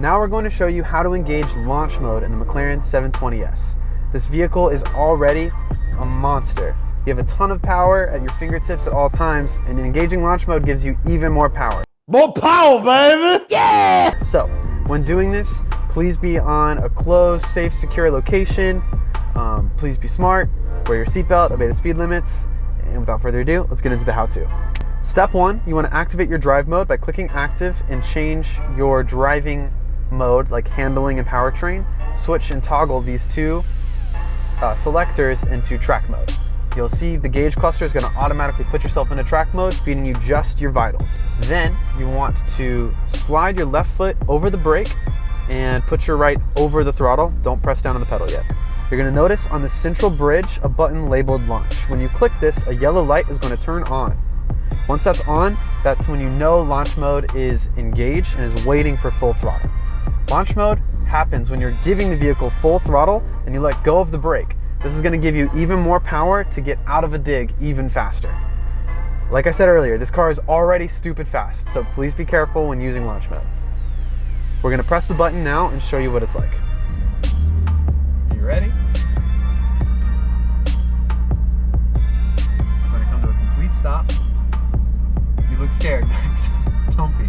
Now we're going to show you how to engage launch mode in the Mclaren 720S. This vehicle is already a monster. You have a ton of power at your fingertips at all times, and engaging launch mode gives you even more power. More power, baby! Yeah! So, when doing this, please be on a closed, safe, secure location. Please be smart, wear your seatbelt, obey the speed limits, and without further ado, let's get into the how-to. Step 1, you want to activate your drive mode by clicking active and change your driving mode, like handling and powertrain. Switch and toggle these two selectors into track mode. You'll see the gauge cluster is going to automatically put yourself into track mode, feeding you just your vitals. Then you want to slide your left foot over the brake and put your right over the throttle. Don't press down on the pedal yet. You're going to notice on the central bridge a button labeled launch. When you click this, a yellow light is going to turn on. Once that's on, that's when you know launch mode is engaged and is waiting for full throttle. Launch mode happens when you're giving the vehicle full throttle and you let go of the brake. This is going to give you even more power to get out of a dig even faster. Like I said earlier, this car is already stupid fast, so please be careful when using launch mode. We're going to press the button now and show you what it's like. Are you ready? I'm going to come to a complete stop. You look scared, Max. Don't be.